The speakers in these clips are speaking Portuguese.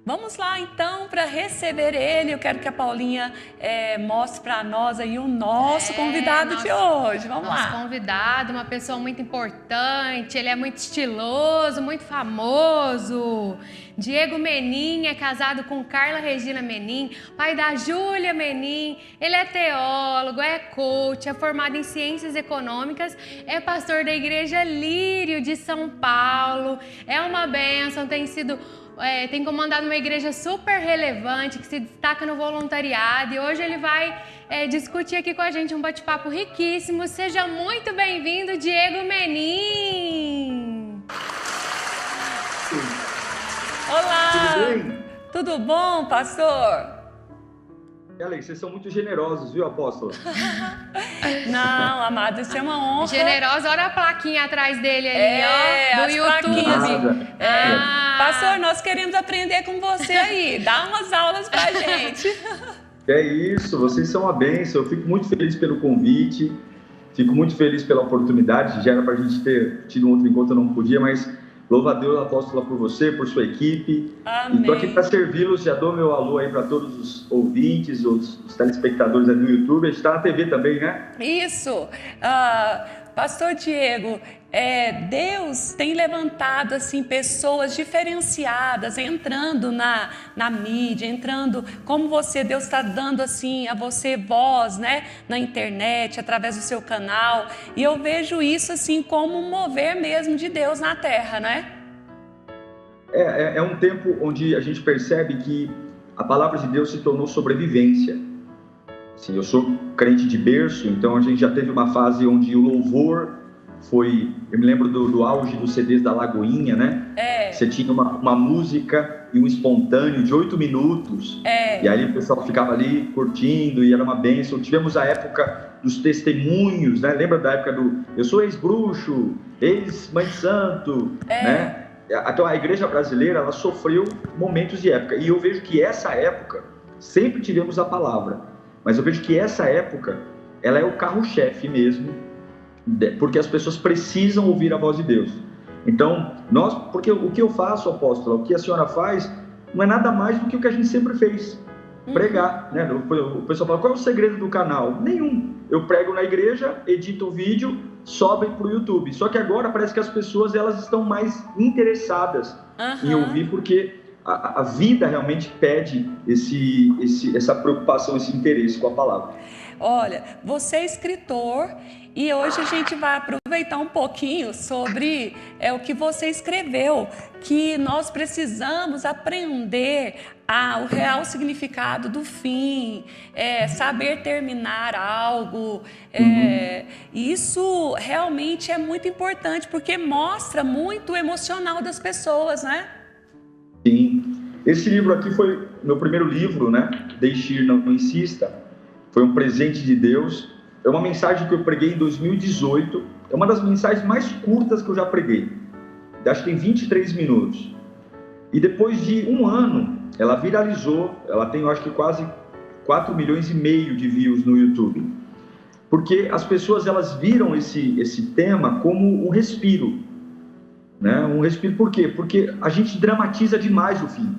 Vamos lá então para receber ele. Eu quero que a Paulinha mostre para nós aí o nosso convidado de hoje. Vamos lá. Nosso convidado, uma pessoa muito importante, ele é muito estiloso, muito famoso. Diego Menin é casado com Carla Regina Menin, pai da Júlia Menin. Ele é teólogo, é coach, é formado em ciências econômicas, é pastor da Igreja Lírio de São Paulo. É uma bênção, tem comandado uma igreja super relevante, que se destaca no voluntariado, e hoje ele vai discutir aqui com a gente um bate-papo riquíssimo. Seja muito bem-vindo, Diego Menin! Olá! Tudo bem? Tudo bom, pastor? Alex, vocês são muito generosos, viu, apóstolo? Não, amado, isso é uma honra. Generosa, olha a plaquinha atrás dele ali, ó, do as YouTube. plaquinhas. Pastor, nós queremos aprender com você aí. Dá umas aulas pra gente. É isso, vocês são uma bênção. Eu fico muito feliz pelo convite, fico muito feliz pela oportunidade. Já era pra gente ter tido um outro encontro, eu não podia, mas louva a Deus, apóstola, por você, por sua equipe. Amém. E tô aqui para servi-los. Já dou meu alô aí para todos os ouvintes, os telespectadores aí do YouTube. A gente tá na TV também, né? Isso. Pastor Diego, Deus tem levantado assim pessoas diferenciadas, entrando na mídia, entrando como você, Deus está dando assim a você voz, né, na internet, através do seu canal, e eu vejo isso assim como um mover mesmo de Deus na terra, né? É um tempo onde a gente percebe que a palavra de Deus se tornou sobrevivência. Assim, eu sou crente de berço, então a gente já teve uma fase onde o louvor foi... Eu me lembro do auge dos CDs da Lagoinha, né? Você tinha uma música e um espontâneo de 8 minutos. E aí o pessoal ficava ali curtindo e era uma bênção. Tivemos a época dos testemunhos, né? Lembra da época do... Eu sou ex-bruxo, ex-mãe de santo, né? Então a igreja brasileira, ela sofreu momentos de época. E eu vejo que essa época, sempre tivemos a palavra. Mas eu vejo que essa época, ela é o carro-chefe mesmo, porque as pessoas precisam ouvir a voz de Deus. Então, porque o que eu faço, apóstola, o que a senhora faz, não é nada mais do que o que a gente sempre fez, pregar, né? O pessoal fala, qual é o segredo do canal? Nenhum. Eu prego na igreja, edito o vídeo, sobe para o YouTube. Só que agora parece que as pessoas elas estão mais interessadas em ouvir, porque a vida realmente pede essa preocupação, esse interesse com a palavra. Olha, você é escritor e hoje a gente vai aproveitar um pouquinho sobre o que você escreveu, que nós precisamos aprender o real significado do fim, saber terminar algo. Isso realmente é muito importante, porque mostra muito o emocional das pessoas, né? Sim. Esse livro aqui foi meu primeiro livro, né? Deixe ir, não insista. Foi um presente de Deus. É uma mensagem que eu preguei em 2018. É uma das mensagens mais curtas que eu já preguei. Acho que tem 23 minutos. E depois de um ano, ela viralizou. Ela tem, eu acho que quase 4 milhões e meio de views no YouTube. Porque as pessoas, elas viram esse tema como um respiro. Né? Um respiro por quê? Porque a gente dramatiza demais o fim.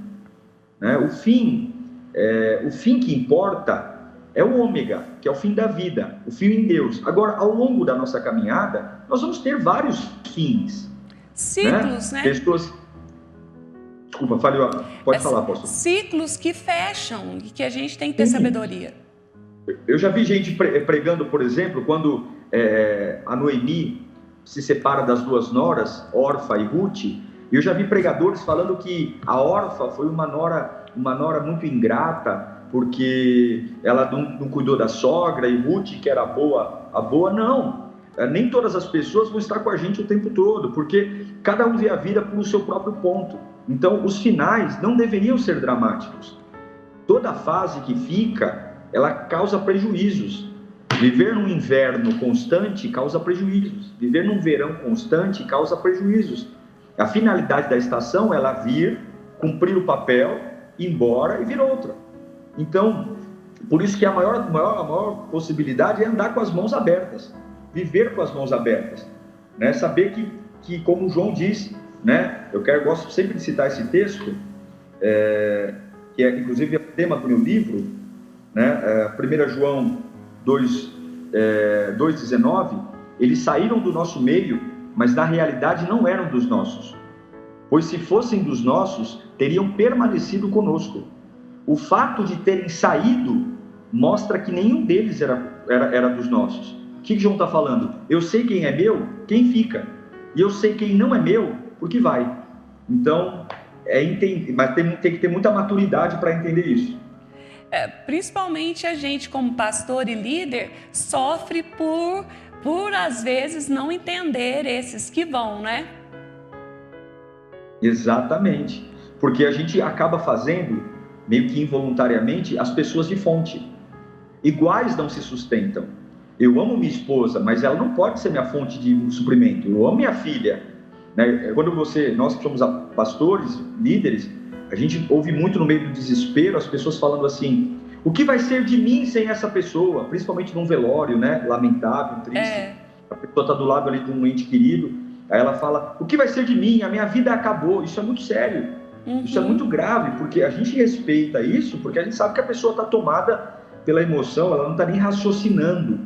Né? O fim que importa é o ômega, que é o fim da vida, o fim em Deus. Agora, ao longo da nossa caminhada, nós vamos ter vários fins. Ciclos, né? Pessoas... Desculpa, pode falar, pastor. Ciclos que fecham e que a gente tem que ter sabedoria. Eu já vi gente pregando, por exemplo, quando a Noemi se separa das duas noras, Orfa e Ruth, e eu já vi pregadores falando que a Orfa foi uma nora muito ingrata, porque ela não cuidou da sogra, e Ruth, que era a boa, não. Nem todas as pessoas vão estar com a gente o tempo todo, porque cada um vê a vida por seu próprio ponto. Então, os finais não deveriam ser dramáticos. Toda fase que fica, ela causa prejuízos. Viver num inverno constante causa prejuízos. Viver num verão constante causa prejuízos. A finalidade da estação é ela vir, cumprir o papel, ir embora e vir outra. Então, por isso que a maior possibilidade é andar com as mãos abertas. Viver com as mãos abertas. Né? Saber que como João diz, né? Eu gosto sempre de citar esse texto, que é inclusive o tema do meu livro, né? 1 João 2,19, eles saíram do nosso meio, mas na realidade não eram dos nossos. Pois se fossem dos nossos, teriam permanecido conosco. O fato de terem saído mostra que nenhum deles era dos nossos. O que João está falando? Eu sei quem é meu, quem fica. E eu sei quem não é meu, porque vai. Então, mas tem que ter muita maturidade para entender isso. Principalmente a gente, como pastor e líder, sofre por às vezes não entender esses que vão, né? Exatamente. Porque a gente acaba fazendo, meio que involuntariamente, as pessoas de fonte. Iguais não se sustentam. Eu amo minha esposa, mas ela não pode ser minha fonte de suprimento. Eu amo minha filha, né? Quando nós que somos pastores, líderes, a gente ouve muito no meio do desespero as pessoas falando assim: o que vai ser de mim sem essa pessoa? Principalmente num velório, né? Lamentável, triste. A pessoa está do lado ali de um ente querido, aí ela fala: o que vai ser de mim? A minha vida acabou. Isso é muito sério. Isso é muito grave, porque a gente respeita isso, porque a gente sabe que a pessoa está tomada pela emoção, ela não está nem raciocinando.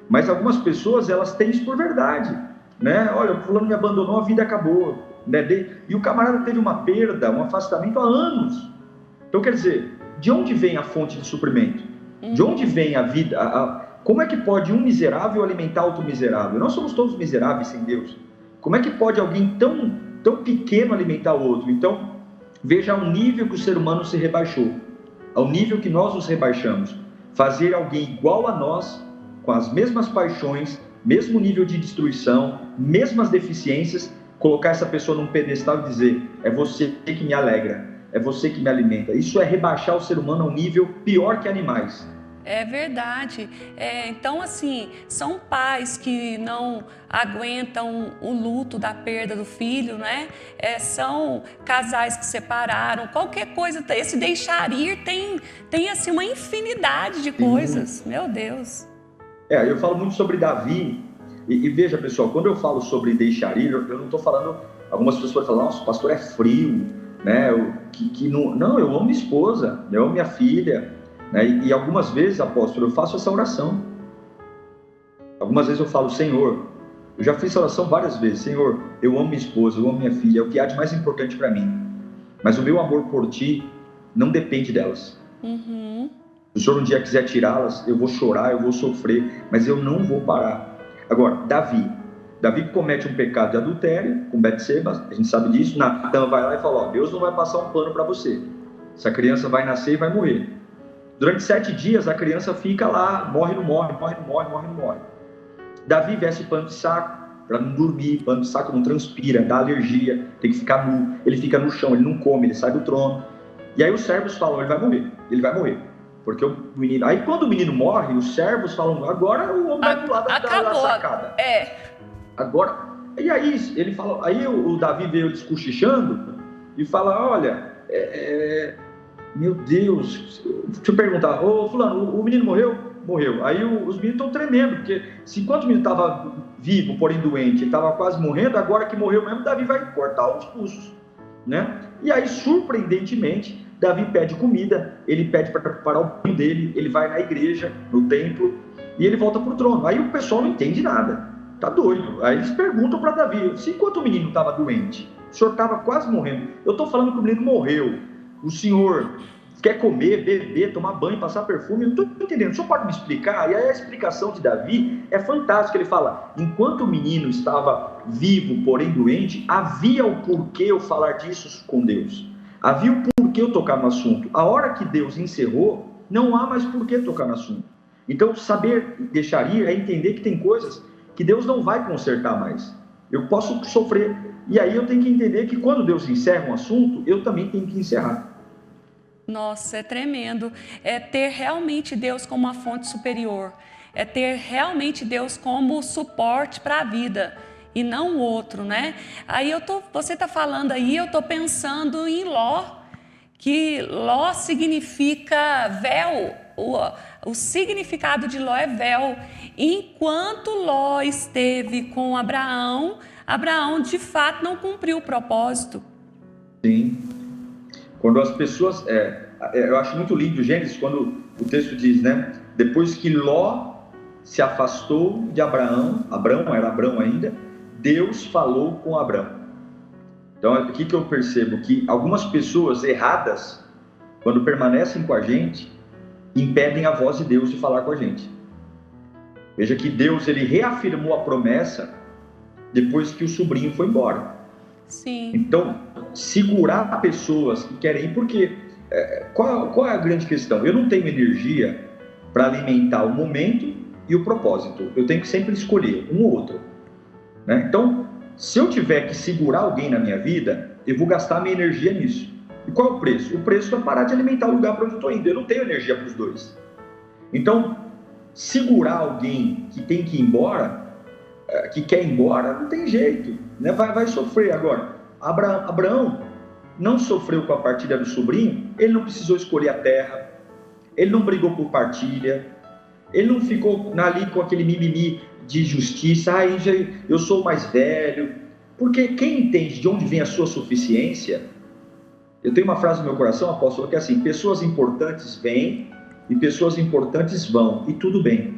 Mas algumas pessoas, elas têm isso por verdade, né? Olha, o fulano me abandonou, a vida acabou, né? E o camarada teve uma perda, um afastamento há anos. Então, quer dizer, de onde vem a fonte de suprimento? De onde vem a vida? Como é que pode um miserável alimentar outro miserável? Nós somos todos miseráveis sem Deus. Como é que pode alguém tão pequeno alimentar o outro? Então, veja ao nível que o ser humano se rebaixou, ao nível que nós nos rebaixamos. Fazer alguém igual a nós, com as mesmas paixões, mesmo nível de destruição, mesmas deficiências, colocar essa pessoa num pedestal e dizer: é você que me alegra, é você que me alimenta. Isso é rebaixar o ser humano a um nível pior que animais. É verdade. Então, assim, são pais que não aguentam o luto da perda do filho, né? São casais que separaram, qualquer coisa. Esse deixar ir tem assim, uma infinidade de coisas. Meu Deus. Eu falo muito sobre Davi. E veja, pessoal, quando eu falo sobre deixar ir, eu não estou falando... Algumas pessoas falam: nossa, o pastor é frio, né? Não, eu amo minha esposa, eu amo minha filha. E algumas vezes, apóstolo, eu faço essa oração. Algumas vezes eu falo: Senhor, eu já fiz essa oração várias vezes: Senhor, eu amo minha esposa, eu amo minha filha, é o que há de mais importante para mim. Mas o meu amor por Ti não depende delas. Se o Senhor um dia quiser tirá-las, eu vou chorar, eu vou sofrer, mas eu não vou parar. Agora, Davi comete um pecado de adultério com Betseba, a gente sabe disso. Natan vai lá e fala: Deus não vai passar um pano para você. Essa criança vai nascer e vai morrer. Durante 7 dias a criança fica lá, morre, não morre. Davi veste pano de saco para não dormir, pano de saco não transpira, dá alergia, tem que ficar nu, ele fica no chão, ele não come, ele sai do trono. E aí os servos falam: ele vai morrer. Porque o menino... Aí quando o menino morre, os servos falam: agora o homem vai pular da sacada. Agora... E aí ele fala... Aí o Davi veio descochichando e fala: olha... Meu Deus, deixa eu perguntar: ô fulano, o menino morreu? Morreu. Aí os meninos estão tremendo, porque se enquanto o menino estava vivo, porém doente, ele estava quase morrendo, agora que morreu mesmo, Davi vai cortar os pulsos, né? E aí, surpreendentemente, Davi pede comida, ele pede para preparar o banho dele, ele vai na igreja, no templo, e ele volta para o trono. Aí o pessoal não entende nada, tá doido. Aí eles perguntam para Davi: se enquanto o menino estava doente, o senhor estava quase morrendo, eu estou falando que o menino morreu, o senhor quer comer, beber, tomar banho, passar perfume? Eu não estou entendendo, o senhor pode me explicar? E aí a explicação de Davi é fantástica. Ele fala: enquanto o menino estava vivo, porém doente, havia o porquê eu falar disso com Deus, havia o porquê eu tocar no assunto. A hora que Deus encerrou, não há mais porquê tocar no assunto. Então, saber deixar ir é entender que tem coisas que Deus não vai consertar mais. Eu posso sofrer, e aí eu tenho que entender que quando Deus encerra um assunto, eu também tenho que encerrar. Nossa, é tremendo. É ter realmente Deus como uma fonte superior. É ter realmente Deus como suporte para a vida e não o outro, né? Aí você está falando aí, eu estou pensando em Ló, que Ló significa véu. O significado de Ló é véu. Enquanto Ló esteve com Abraão, Abraão de fato não cumpriu o propósito. Sim. Quando as pessoas... eu acho muito lindo Gênesis, quando o texto diz, né? Depois que Ló se afastou de Abraão era Abrão ainda, Deus falou com Abrão. Então, o que eu percebo? Que algumas pessoas erradas, quando permanecem com a gente, impedem a voz de Deus de falar com a gente. Veja que Deus, ele reafirmou a promessa depois que o sobrinho foi embora. Sim. Então, segurar pessoas que querem ir, porque qual é a grande questão? Eu não tenho energia para alimentar o momento e o propósito. Eu tenho que sempre escolher um ou outro, né? Então, se eu tiver que segurar alguém na minha vida, eu vou gastar minha energia nisso. E qual é o preço? O preço é parar de alimentar o lugar para onde eu estou indo. Eu não tenho energia para os dois. Então, segurar alguém que tem que ir embora, que quer ir embora, não tem jeito, né? Vai sofrer. Agora, Abraão não sofreu com a partilha do sobrinho, ele não precisou escolher a terra, ele não brigou por partilha, ele não ficou ali com aquele mimimi de justiça, eu sou mais velho, porque quem entende de onde vem a sua suficiência, eu tenho uma frase no meu coração, apóstolo, que é assim: pessoas importantes vêm e pessoas importantes vão, e tudo bem.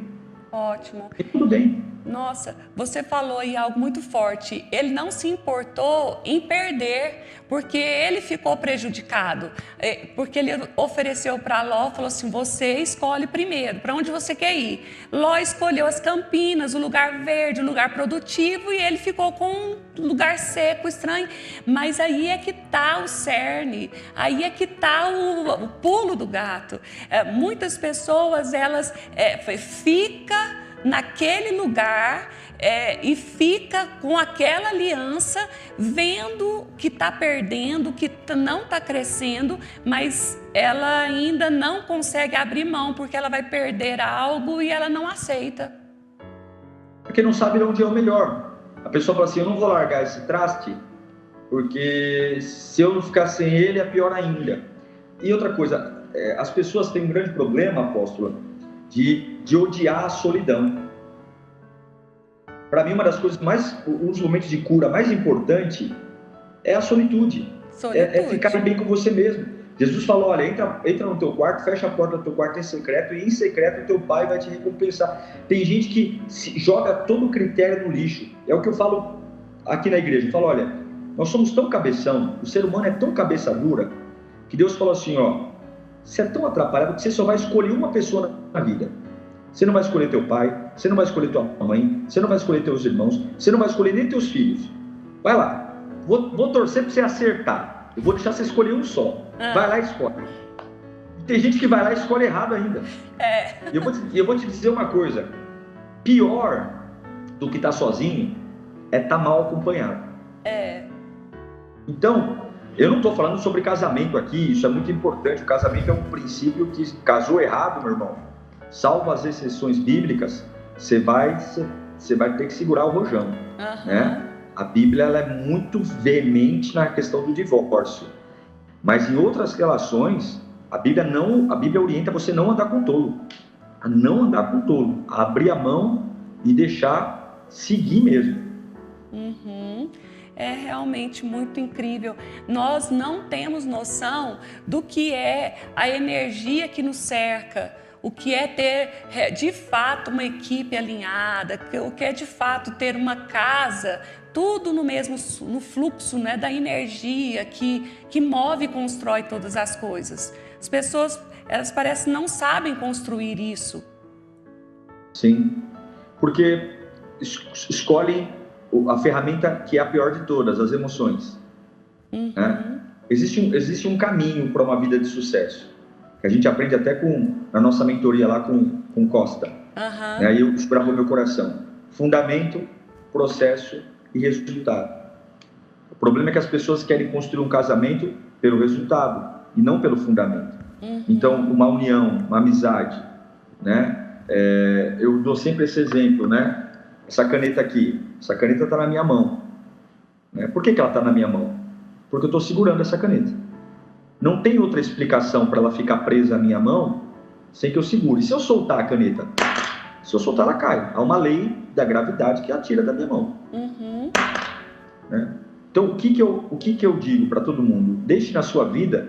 Ótimo. E tudo bem. Nossa, você falou aí algo muito forte. Ele não se importou em perder, porque ele ficou prejudicado. Porque ele ofereceu para Ló, falou assim: você escolhe primeiro, para onde você quer ir. Ló escolheu as campinas, o lugar verde, o lugar produtivo, e ele ficou com um lugar seco, estranho. Mas aí é que está o cerne, aí é que está o pulo do gato. Muitas pessoas, elas ficam naquele lugar e fica com aquela aliança, vendo que está perdendo, que não está crescendo, mas ela ainda não consegue abrir mão, porque ela vai perder algo e ela não aceita. Porque não sabe onde é o melhor. A pessoa fala assim: eu não vou largar esse traste, porque se eu não ficar sem ele é pior ainda. E outra coisa, as pessoas têm um grande problema, apóstolo, de odiar a solidão. Para mim, uma das coisas um dos momentos de cura mais importante é a solitude. É ficar bem com você mesmo. Jesus falou: olha, entra no teu quarto, fecha a porta do teu quarto em secreto, e em secreto o teu pai vai te recompensar. Tem gente que joga todo o critério no lixo. É o que eu falo aqui na igreja. Eu falo: olha, nós somos tão cabeção, o ser humano é tão cabeça dura, que Deus falou assim: ó, você é tão atrapalhado que você só vai escolher uma pessoa na vida. Você não vai escolher teu pai, você não vai escolher tua mãe, você não vai escolher teus irmãos, você não vai escolher nem teus filhos. Vai lá, vou torcer para você acertar. Eu vou deixar você escolher um só. Vai lá e escolhe. Tem gente que vai lá e escolhe errado ainda. E eu vou te dizer uma coisa: pior do que estar sozinho é estar mal acompanhado. Então, eu não estou falando sobre casamento aqui, isso é muito importante. O casamento é um princípio que, casou errado, meu irmão, salvo as exceções bíblicas, você vai ter que segurar o rojão, né? A Bíblia, ela é muito veemente na questão do divórcio, mas em outras relações, a Bíblia orienta você não andar com tolo, a não andar com tolo, a abrir a mão e deixar seguir mesmo. É realmente muito incrível. Nós não temos noção do que é a energia que nos cerca, o que é ter de fato uma equipe alinhada, o que é de fato ter uma casa, tudo no fluxo, né, da energia que move e constrói todas as coisas. As pessoas, elas parecem não sabem construir isso. Sim, porque escolhem a ferramenta que é a pior de todas, as emoções. Né? Existe um caminho para uma vida de sucesso, que a gente aprende até na nossa mentoria lá com Costa. Aí eu gravou meu coração: fundamento, processo e resultado. O problema é que as pessoas querem construir um casamento pelo resultado e não pelo fundamento. Então, uma união, uma amizade, né? Eu dou sempre esse exemplo, né? Essa caneta aqui, essa caneta está na minha mão, né? Por que ela está na minha mão? Porque eu estou segurando essa caneta. Não tem outra explicação para ela ficar presa à minha mão sem que eu segure. Se eu soltar a caneta, ela cai. Há uma lei da gravidade que a tira da minha mão. Né? Então, o que eu digo para todo mundo? Deixe na sua vida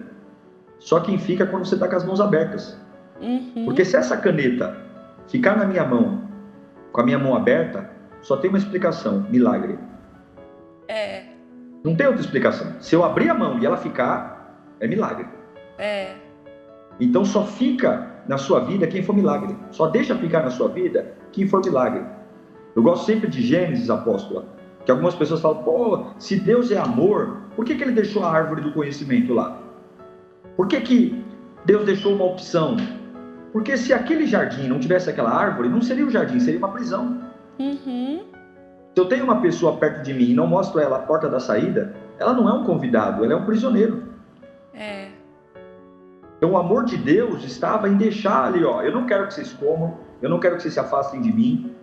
Só quem fica é quando você está com as mãos abertas. Uhum. Porque se essa caneta ficar na minha mão, com a minha mão aberta, só tem uma explicação: milagre. Não tem outra explicação. Se eu abrir a mão e ela ficar, é milagre. Então só fica na sua vida quem for milagre. Só deixa ficar na sua vida quem for milagre. Eu gosto sempre de Gênesis, apóstola, que algumas pessoas falam: pô, se Deus é amor, por que ele deixou a árvore do conhecimento lá? Por que Deus deixou uma opção? Porque se aquele jardim não tivesse aquela árvore, não seria um jardim, seria uma prisão. Uhum. Se eu tenho uma pessoa perto de mim e não mostro ela a porta da saída, ela não é um convidado, ela é um prisioneiro. Então o amor de Deus estava em deixar ali, ó, eu não quero que vocês comam, eu não quero que vocês se afastem de mim,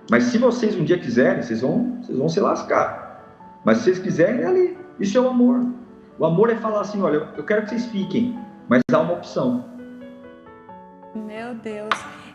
mas se vocês um dia quiserem, vocês vão se lascar. Mas se vocês quiserem, é ali. Isso é o amor. O amor é falar assim: olha, eu quero que vocês fiquem, mas há uma opção. Meu Deus.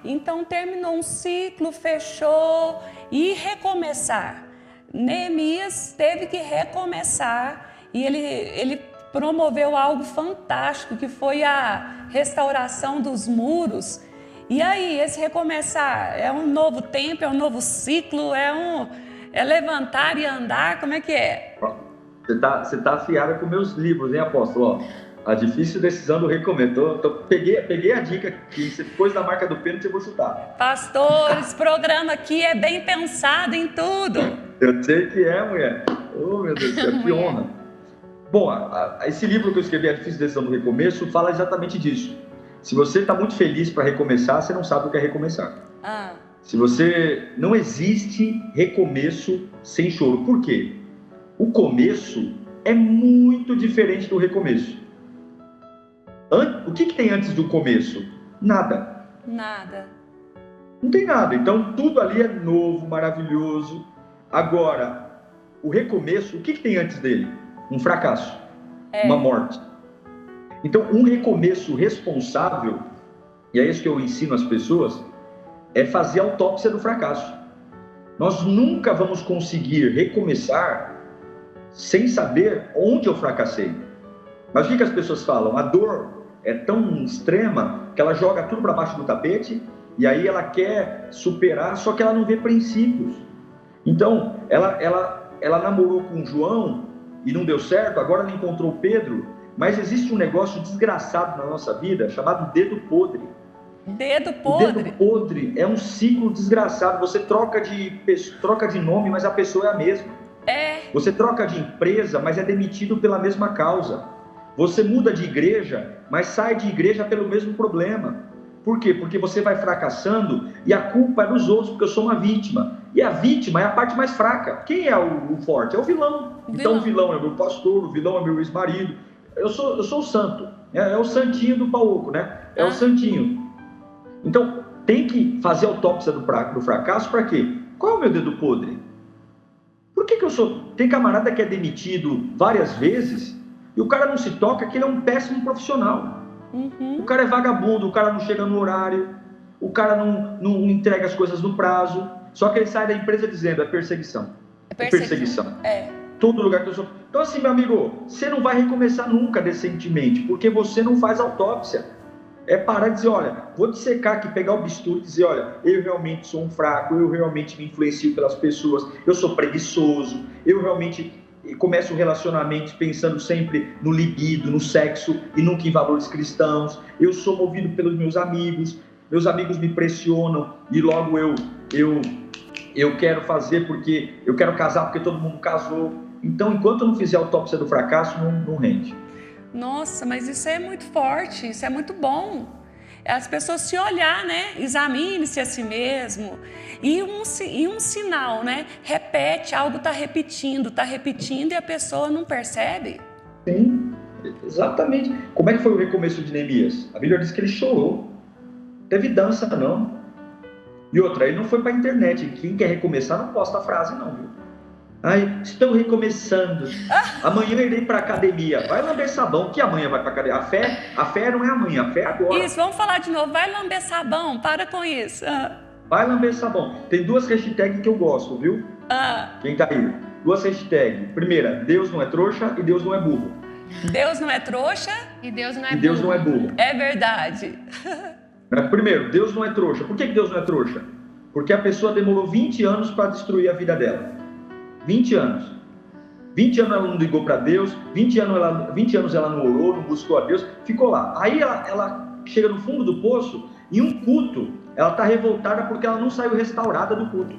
Então terminou um ciclo, fechou e recomeçar. Neemias teve que recomeçar e ele promoveu algo fantástico, que foi a restauração dos muros. E aí, esse recomeçar é um novo tempo, é um novo ciclo, é levantar e andar, como é que é? Você tá afiada com meus livros, hein, apóstolo? Ó, a difícil decisão do recomeço. Peguei a dica que depois da marca do pênalti eu vou chutar. Pastor, esse programa aqui é bem pensado em tudo. Eu sei que é, mulher. Oh, meu Deus do céu, que honra. Bom, esse livro que eu escrevi, A Difícil Decisão do Recomeço, fala exatamente disso. Se você está muito feliz para recomeçar, você não sabe o que é recomeçar. Se você... Não existe recomeço sem choro. Por quê? O começo é muito diferente do recomeço. O que tem antes do começo? Nada. Nada. Não tem nada. Então, tudo ali é novo, maravilhoso. Agora, o recomeço, o que tem antes dele? Um fracasso. Uma morte. Então, um recomeço responsável, e é isso que eu ensino às pessoas, é fazer a autópsia do fracasso. Nós nunca vamos conseguir recomeçar sem saber onde eu fracassei. Mas o que as pessoas falam? A dor é tão extrema que ela joga tudo para baixo do tapete e aí ela quer superar, só que ela não vê princípios. Então, ela namorou com João e não deu certo, agora ela encontrou Pedro, mas existe um negócio desgraçado na nossa vida chamado dedo podre. Dedo podre? O dedo podre é um ciclo desgraçado. Você troca de nome, mas a pessoa é a mesma. Você troca de empresa, mas é demitido pela mesma causa. Você muda de igreja, mas sai de igreja pelo mesmo problema. Por quê? Porque você vai fracassando e a culpa é dos outros, porque eu sou uma vítima. E a vítima é a parte mais fraca. Quem é o forte? É o vilão. Então o vilão é meu pastor, o vilão é meu ex-marido. Eu sou o santo. É o santinho do pauco, né? É o santinho. Então tem que fazer autópsia do fracasso para quê? Qual é o meu dedo podre? Por que eu sou... Tem camarada que é demitido várias vezes e o cara não se toca que ele é um péssimo profissional. O cara é vagabundo, o cara não chega no horário, o cara não entrega as coisas no prazo, só que ele sai da empresa dizendo: é perseguição. É perseguição. Todo lugar que eu sou... Então assim, meu amigo, você não vai recomeçar nunca decentemente, porque você não faz autópsia. É parar de dizer: olha, vou te secar aqui, pegar o bisturi e dizer: olha, eu realmente sou um fraco, eu realmente me influencio pelas pessoas, eu sou preguiçoso, eu realmente começo um relacionamento pensando sempre no libido, no sexo e nunca em valores cristãos, eu sou movido pelos meus amigos me pressionam e logo eu quero fazer porque eu quero casar porque todo mundo casou. Então, enquanto eu não fizer a autópsia do fracasso, não rende. Nossa, mas isso é muito forte, isso é muito bom. As pessoas se olhar, né? Examine-se a si mesmo. E um sinal, né? Repete, algo está repetindo e a pessoa não percebe. Sim, exatamente. Como é que foi o recomeço de Neemias? A Bíblia diz que ele chorou. Não teve dança, não. E outra, ele não foi para a internet. Quem quer recomeçar não posta a frase, não, viu? Ai, estou recomeçando. Amanhã eu irei para a academia. Vai lamber sabão. Que amanhã vai para a academia? A fé não é amanhã, a fé é agora. Isso, vamos falar de novo. Vai lamber sabão, para com isso. Vai lamber sabão. Tem 2 hashtags que eu gosto, viu? Quem tá aí? 2 hashtags. Primeira, Deus não é trouxa e Deus não é burro. Deus não é trouxa? E Deus não é E Deus não é burro. É verdade. Primeiro, Deus não é trouxa. Por que Deus não é trouxa? Porque a pessoa demorou 20 anos para destruir a vida dela. 20 anos. 20 anos ela não ligou para Deus, 20 anos ela não orou, não buscou a Deus, ficou lá. Aí ela chega no fundo do poço, em um culto, ela está revoltada porque ela não saiu restaurada do culto.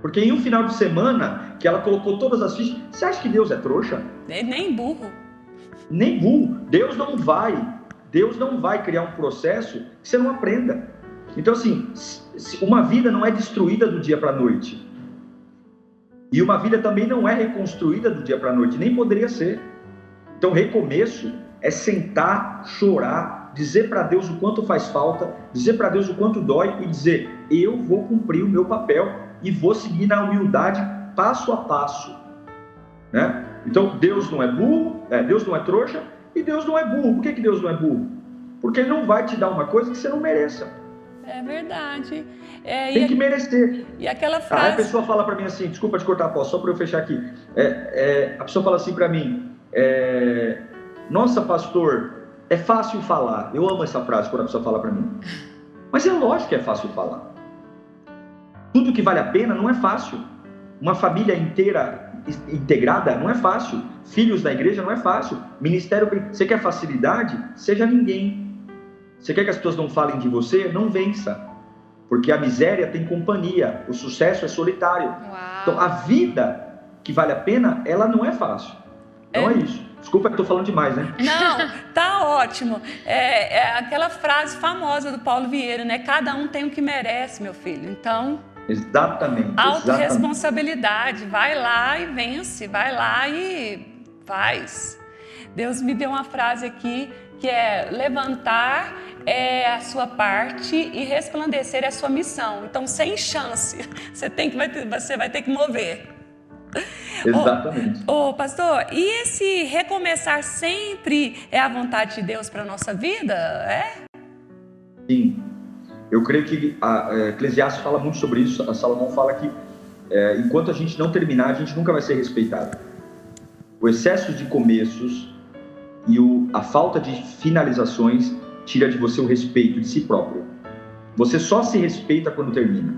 Porque em um final de semana, que ela colocou todas as fichas, você acha que Deus é trouxa? Nem burro. Nem burro. Deus não vai criar um processo que você não aprenda. Então, assim, uma vida não é destruída do dia para a noite. E uma vida também não é reconstruída do dia para a noite, nem poderia ser. Então, recomeço é sentar, chorar, dizer para Deus o quanto faz falta, dizer para Deus o quanto dói e dizer, eu vou cumprir o meu papel e vou seguir na humildade passo a passo. Né? Então, Deus não é burro, Deus não é trouxa e Deus não é burro. Por que Deus não é burro? Porque Ele não vai te dar uma coisa que você não mereça. É verdade. Tem que merecer. E aquela frase... Aí a pessoa fala para mim assim, desculpa te cortar, só para eu fechar aqui. A pessoa fala assim para mim, nossa, pastor, é fácil falar. Eu amo essa frase quando a pessoa fala para mim. Mas é lógico que é fácil falar. Tudo que vale a pena não é fácil. Uma família inteira integrada não é fácil. Filhos da igreja não é fácil. Ministério, você quer facilidade? Seja ninguém. Você quer que as pessoas não falem de você? Não vença. Porque a miséria tem companhia. O sucesso é solitário. Uau. Então, a vida que vale a pena, ela não é fácil. Então é isso. Desculpa que eu estou falando demais, né? Não, tá ótimo. É aquela frase famosa do Paulo Vieira, né? Cada um tem o que merece, meu filho. Então... Exatamente. Autorresponsabilidade. Vai lá e vence. Vai lá e faz. Deus me deu uma frase aqui que é levantar é a sua parte e resplandecer é a sua missão. Então, sem chance, você vai ter que mover. Exatamente. Pastor, e esse recomeçar sempre é a vontade de Deus para a nossa vida? Sim. Eu creio que Eclesiastes fala muito sobre isso. A Salomão fala que enquanto a gente não terminar, a gente nunca vai ser respeitado. O excesso de começos e a falta de finalizações tira de você o respeito de si próprio. Você só se respeita quando termina.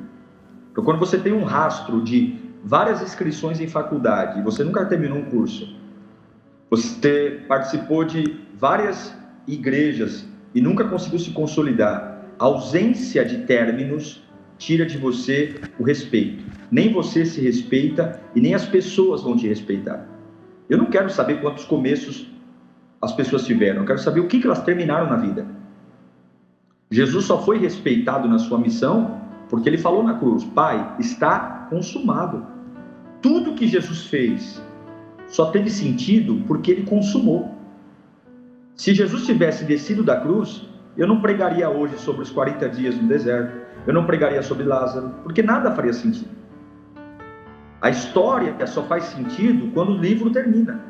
Então, quando você tem um rastro de várias inscrições em faculdade e você nunca terminou um curso, você participou de várias igrejas e nunca conseguiu se consolidar, a ausência de términos tira de você o respeito. Nem você se respeita e nem as pessoas vão te respeitar. Eu não quero saber quantos começos as pessoas tiveram, eu quero saber o que elas terminaram na vida. Jesus só foi respeitado na sua missão porque ele falou na cruz, Pai, está consumado. Tudo que Jesus fez só teve sentido porque ele consumou. Se Jesus tivesse descido da cruz, eu não pregaria hoje sobre os 40 dias no deserto, eu não pregaria sobre Lázaro, porque nada faria sentido. A história só faz sentido quando o livro termina.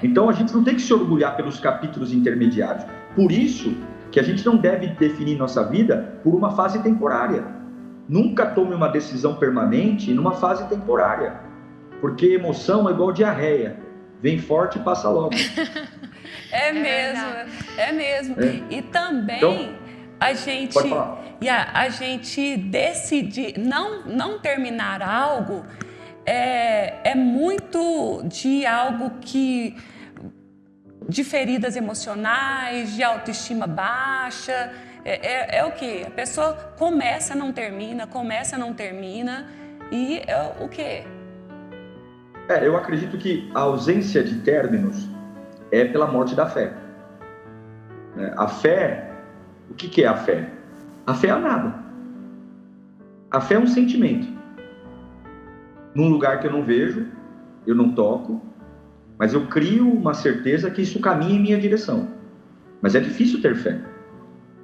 Então a gente não tem que se orgulhar pelos capítulos intermediários. Por isso que a gente não deve definir nossa vida por uma fase temporária. Nunca tome uma decisão permanente numa fase temporária, porque emoção é igual diarreia, vem forte e passa logo. É mesmo. E também então, a gente decidir não terminar algo é muito de algo de feridas emocionais, de autoestima baixa. É o que? A pessoa começa, não termina e o quê? Eu acredito que a ausência de términos é pela morte da fé. A fé, o que é a fé? A fé é nada. A fé é um sentimento. Num lugar que eu não vejo, eu não toco, mas eu crio uma certeza que isso caminha em minha direção. Mas é difícil ter fé,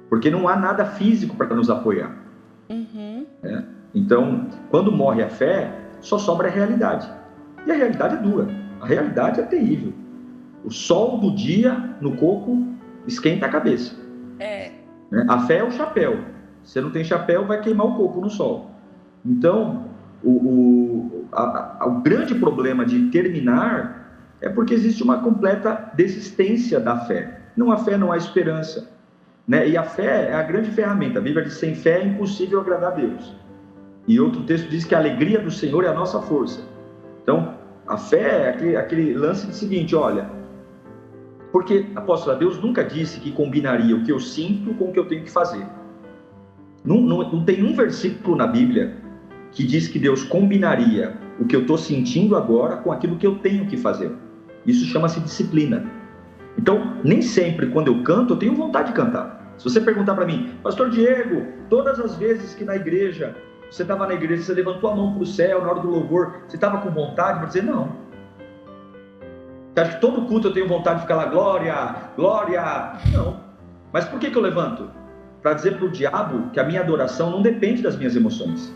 porque não há nada físico para nos apoiar. Então, quando morre a fé, só sobra a realidade. E a realidade é dura, a realidade é terrível. O sol do dia no coco esquenta a cabeça. A fé é o chapéu. Se você não tem chapéu, vai queimar o coco no sol. Então, o grande problema de terminar É porque existe uma completa desistência da fé. Não há fé, não há esperança, né? E a fé é a grande ferramenta. A Bíblia diz que sem fé é impossível agradar a Deus. E outro texto diz que a alegria do Senhor é a nossa força. Então, a fé é aquele lance do seguinte, olha, porque, apóstolo, Deus nunca disse que combinaria o que eu sinto com o que eu tenho que fazer. Não tem um versículo na Bíblia que diz que Deus combinaria o que eu estou sentindo agora com aquilo que eu tenho que fazer. Isso chama-se disciplina. Então, nem sempre quando eu canto, eu tenho vontade de cantar. Se você perguntar para mim, Pastor Diego, todas as vezes que na igreja, você estava na igreja, você levantou a mão para o céu na hora do louvor, você estava com vontade para dizer não? Você acha que todo culto eu tenho vontade de ficar lá, glória, glória? Não. Mas por que eu levanto? Para dizer para o diabo que a minha adoração não depende das minhas emoções.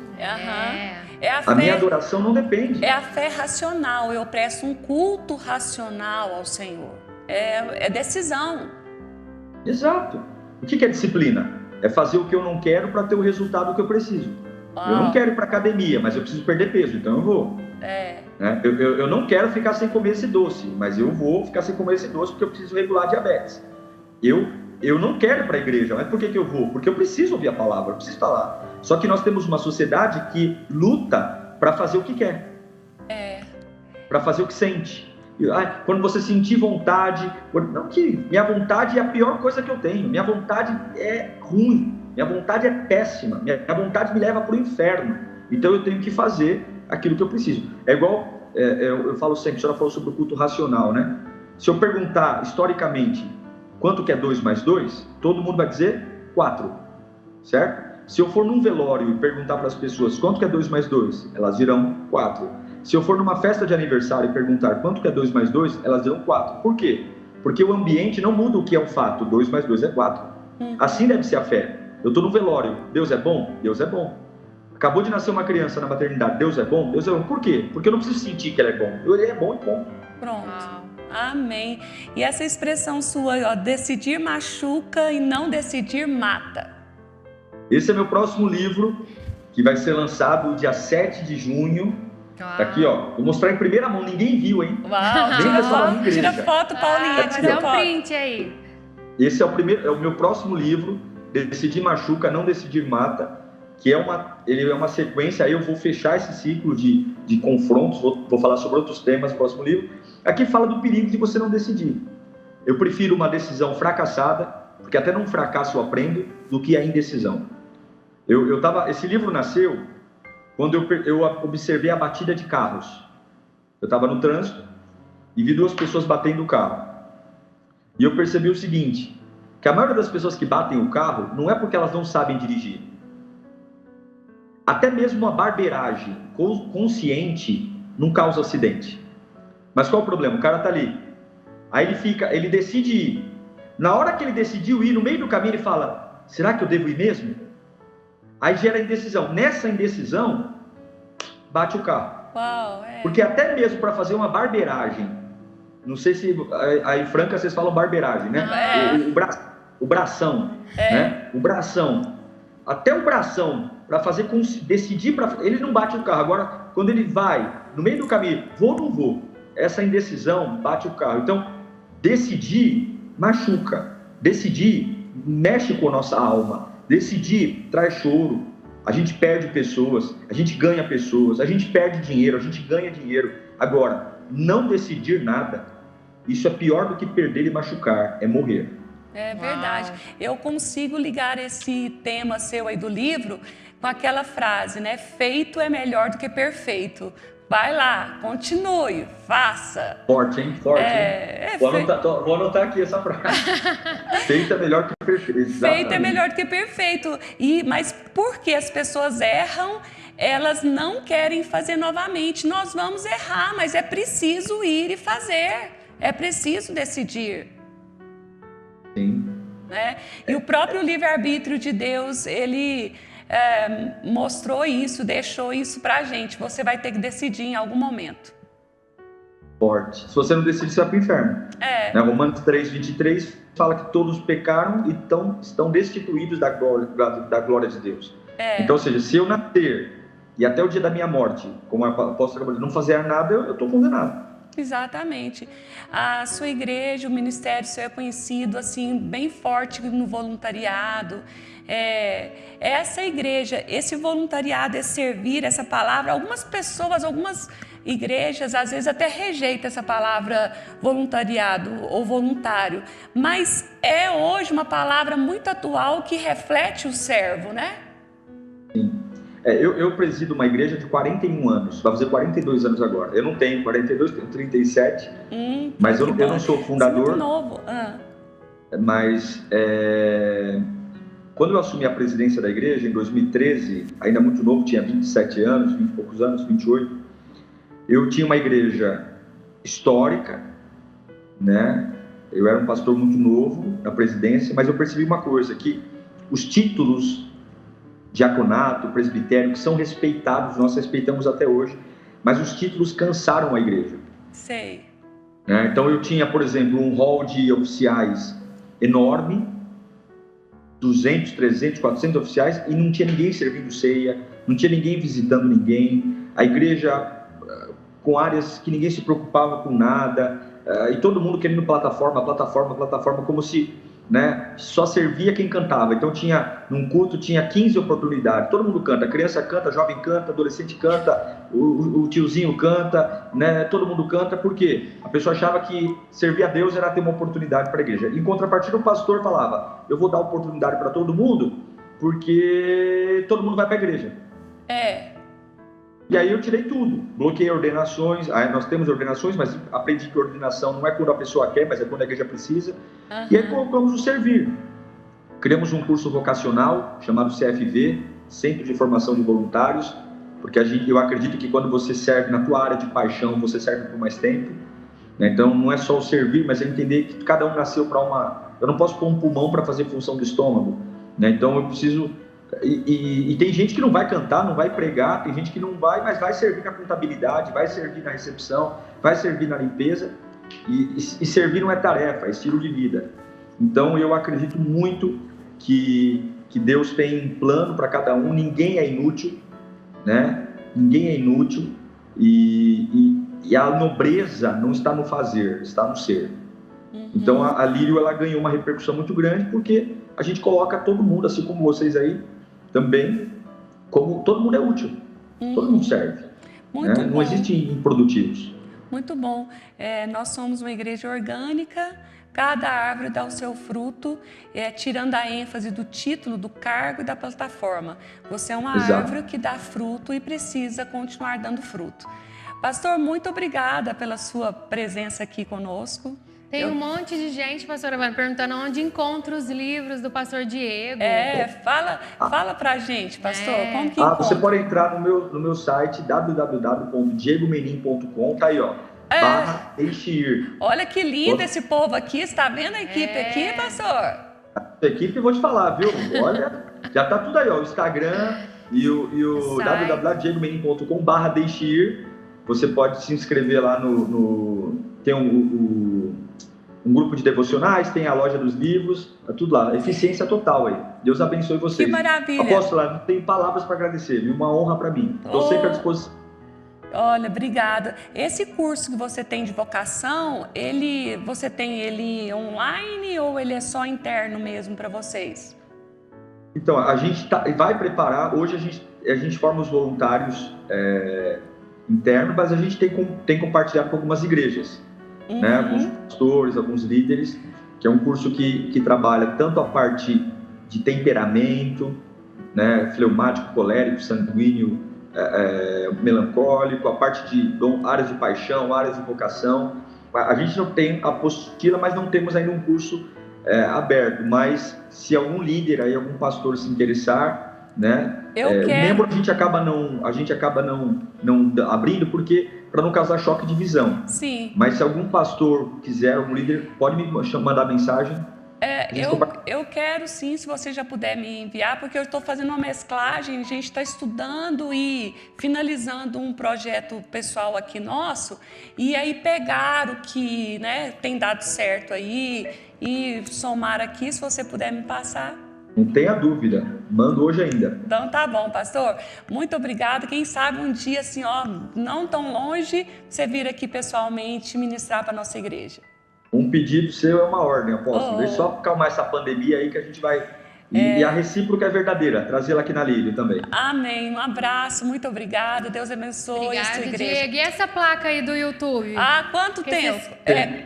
A minha adoração não depende. É a fé racional, eu presto um culto racional ao Senhor. É decisão. Exato. O que é disciplina? É fazer o que eu não quero para ter o resultado que eu preciso. Eu não quero ir para academia, mas eu preciso perder peso, então eu vou. Né? Eu não quero ficar sem comer esse doce, mas eu vou ficar sem comer esse doce porque eu preciso regular a diabetes. Eu não quero ir para a igreja, mas por que eu vou? Porque eu preciso ouvir a palavra, eu preciso estar lá. Só que nós temos uma sociedade que luta para fazer o que quer. Para fazer o que sente. Quando você sentir vontade, não que minha vontade é a pior coisa que eu tenho, minha vontade é ruim, minha vontade é péssima, minha vontade me leva para o inferno, então eu tenho que fazer aquilo que eu preciso. É igual, eu falo sempre, a senhora falou sobre o culto racional, né? Se eu perguntar historicamente quanto que é 2 mais 2, todo mundo vai dizer 4, certo? Se eu for num velório e perguntar para as pessoas quanto que é 2 mais 2, elas dirão 4. Se eu for numa festa de aniversário e perguntar quanto que é 2 mais 2, elas dirão 4. Por quê? Porque o ambiente não muda o que é um fato. 2 mais 2 é 4. Assim deve ser a fé. Eu estou no velório. Deus é bom? Deus é bom. Acabou de nascer uma criança na maternidade. Deus é bom? Deus é bom. Por quê? Porque eu não preciso sentir que ele é bom. Ele é bom e bom. Pronto. Amém. E essa expressão sua, ó, decidir machuca e não decidir mata. Esse é meu próximo livro, que vai ser lançado dia 7 de junho. Tá aqui, ó. Vou mostrar em primeira mão. Ninguém viu, hein? Uau, tira foto, Paulinha. Tira um print aí. Esse é o meu próximo livro, Decidir Machuca, Não Decidir Mata, que ele é uma sequência. Aí eu vou fechar esse ciclo de confrontos, vou falar sobre outros temas no próximo livro. Aqui fala do perigo de você não decidir. Eu prefiro uma decisão fracassada, porque até num fracasso eu aprendo, do que a indecisão. Esse livro nasceu quando eu observei a batida de carros. Eu estava no trânsito e vi 2 pessoas batendo o carro. E eu percebi o seguinte, que a maioria das pessoas que batem o carro não é porque elas não sabem dirigir. Até mesmo uma barbeiragem consciente não causa acidente. Mas qual é o problema? O cara está ali. Aí ele decide ir. Na hora que ele decidiu ir, no meio do caminho ele fala, será que eu devo ir mesmo? Aí gera indecisão. Nessa indecisão, bate o carro. Porque até mesmo para fazer uma barbeiragem, não sei se aí em Franca vocês falam barbeiragem, né? O bração, né? O bração. Até o bração, para decidir, ele não bate o carro. Agora, quando ele vai, no meio do caminho, vou ou não vou? Essa indecisão bate o carro. Então, decidir machuca. Decidir mexe com a nossa alma. Decidir traz choro, a gente perde pessoas, a gente ganha pessoas, a gente perde dinheiro, a gente ganha dinheiro. Agora, não decidir nada, isso é pior do que perder e machucar, é morrer. É verdade. Eu consigo ligar esse tema seu aí do livro com aquela frase, né? Feito é melhor do que perfeito. Vai lá, continue, faça. Forte, hein? Forte, hein? Vou anotar aqui essa frase. Feito é melhor que perfeito. Exatamente. Feito é melhor do que perfeito. Mas porque as pessoas erram, elas não querem fazer novamente. Nós vamos errar, mas é preciso ir e fazer. É preciso decidir. Sim. Né? E o próprio livre-arbítrio de Deus, ele mostrou isso, deixou isso pra gente. Você vai ter que decidir em algum momento. Forte. Se você não decidir, você vai para o inferno. Romanos 3:23 fala que todos pecaram e estão destituídos da glória de Deus. Então, ou seja, se eu nascer e até o dia da minha morte, como a apóstola acabou de não fazer nada, eu estou condenado. Exatamente. A sua igreja, o ministério seu é conhecido assim bem forte no voluntariado. Essa igreja, esse voluntariado, esse servir, essa palavra, algumas pessoas, algumas igrejas às vezes até rejeitam essa palavra voluntariado ou voluntário, mas é hoje uma palavra muito atual que reflete o servo, né? Sim. Eu presido uma igreja de 41 anos, vai fazer 42 anos agora. Eu não tenho 42, tenho 37, mas eu não sou fundador. Muito novo. Mas quando eu assumi a presidência da igreja, em 2013, ainda muito novo, tinha 27 anos, 20 e poucos anos, 28, eu tinha uma igreja histórica, né? Eu era um pastor muito novo na presidência, mas eu percebi uma coisa, que os títulos diaconato, presbitério, que são respeitados, nós respeitamos até hoje, mas os títulos cansaram a igreja. Sei. Então eu tinha, por exemplo, um hall de oficiais enorme, 200, 300, 400 oficiais, e não tinha ninguém servindo ceia, não tinha ninguém visitando ninguém, a igreja com áreas que ninguém se preocupava com nada, e todo mundo querendo plataforma, como se, né, só servia quem cantava. Então num culto tinha 15 oportunidades, todo mundo canta, a criança canta, jovem canta, adolescente canta, o tiozinho canta, né, todo mundo canta. Por quê? A pessoa achava que servir a Deus era ter uma oportunidade para a igreja. Em contrapartida, o pastor falava, eu vou dar oportunidade para todo mundo, porque todo mundo vai para a igreja. E aí eu tirei tudo, bloqueei ordenações. Aí nós temos ordenações, mas aprendi que ordenação não é quando a pessoa quer, mas é quando a igreja precisa. E aí colocamos o servir. Criamos um curso vocacional chamado CFV, Centro de Formação de Voluntários, porque eu acredito que quando você serve na tua área de paixão, você serve por mais tempo, né? Então não é só o servir, mas é entender que cada um nasceu para eu não posso pôr um pulmão para fazer função do estômago, né? Então eu preciso... E tem gente que não vai cantar, não vai pregar, tem gente que não vai, mas vai servir na contabilidade, vai servir na recepção, vai servir na limpeza, e servir não é tarefa, é estilo de vida. Então eu acredito muito que Deus tem um plano para cada um, ninguém é inútil, né? Ninguém é inútil, e a nobreza não está no fazer, está no ser. Então a Lírio, ela ganhou uma repercussão muito grande, porque a gente coloca todo mundo, assim como vocês aí, também, como todo mundo é útil, todo mundo serve, né? Não existe improdutivos. Muito bom. Nós somos uma igreja orgânica, cada árvore dá o seu fruto, tirando a ênfase do título, do cargo e da plataforma. Você é uma árvore que dá fruto e precisa continuar dando fruto. Pastor, muito obrigada pela sua presença aqui conosco. Tem um monte de gente, pastora Vânia, perguntando onde encontra os livros do pastor Diego. Fala pra gente, pastor, como que encontra? Você pode entrar no meu site, www.diegomenin.com, tá aí, ó, /Deixe-ir. Olha que lindo esse povo aqui, você tá vendo a equipe aqui, pastor? A equipe, vou te falar, viu? Olha, já tá tudo aí, ó, o Instagram e o www.diegomenin.com /Deixe-ir. Você pode se inscrever lá tem um grupo de devocionais, tem a loja dos livros, é tudo lá, eficiência total aí. Deus abençoe vocês. Que maravilha. Apóstola, não tem palavras para agradecer, viu? Uma honra para mim. Estou sempre à disposição. Olha, obrigada. Esse curso que você tem de vocação, você tem ele online ou ele é só interno mesmo para vocês? Então, a gente vai preparar, hoje a gente forma os voluntários internos, mas a gente tem compartilhado com algumas igrejas. Né, alguns pastores, alguns líderes, que é um curso que trabalha tanto a parte de temperamento, né, fleumático, colérico, sanguíneo, melancólico, a parte de áreas de paixão, áreas de vocação. A gente não tem a apostila, mas não temos ainda um curso aberto, mas se algum líder aí, algum pastor se interessar, né, membro a gente acaba não abrindo, porque para não causar choque de visão. Sim. Mas se algum pastor quiser, algum líder, pode me mandar mensagem. Eu quero sim, se você já puder me enviar, porque eu estou fazendo uma mesclagem, a gente está estudando e finalizando um projeto pessoal aqui nosso, e aí pegar o que, né, tem dado certo aí e somar aqui, se você puder me passar. Não tenha dúvida, mando hoje ainda. Então tá bom, pastor. Muito obrigada. Quem sabe um dia, assim, ó, não tão longe, você vir aqui pessoalmente ministrar para nossa igreja. Um pedido seu é uma ordem, apóstolo. Oh. Deixa só calmar essa pandemia aí que a gente vai... E a recíproca é verdadeira, trazê-la aqui na Lírio também. Amém. Um abraço, muito obrigada. Deus abençoe a sua Obrigada, igreja. Diego. E essa placa aí do YouTube? Há quanto tempo?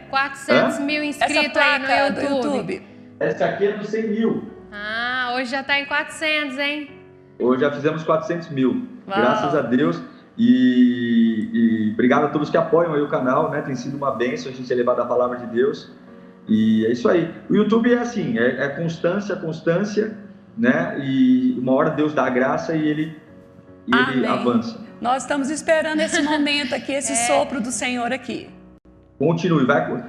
400 mil inscritos essa aí placa no do YouTube. Essa aqui é dos 100 mil. Ah, hoje já tá em 400, hein? Hoje já fizemos 400 mil. Uau. Graças a Deus. E obrigado a todos que apoiam aí o canal, né? Tem sido uma bênção a gente levar a palavra de Deus. E é isso aí. O YouTube é assim, é constância, né? E uma hora Deus dá a graça e ele avança. Nós estamos esperando esse momento aqui, esse sopro do Senhor aqui. Continue.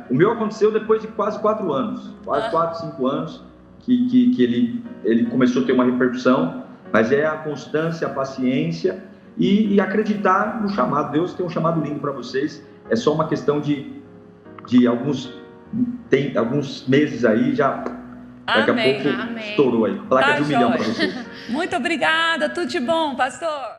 O meu aconteceu depois de quase 4 anos. Quase 4, 5 anos que ele começou a ter uma repercussão. Mas é a constância, a paciência e acreditar no chamado. Deus tem um chamado lindo para vocês. É só uma questão de alguns meses aí, já daqui a pouco estourou aí. Placa de 1 milhão para vocês. Muito obrigada, tudo de bom, pastor.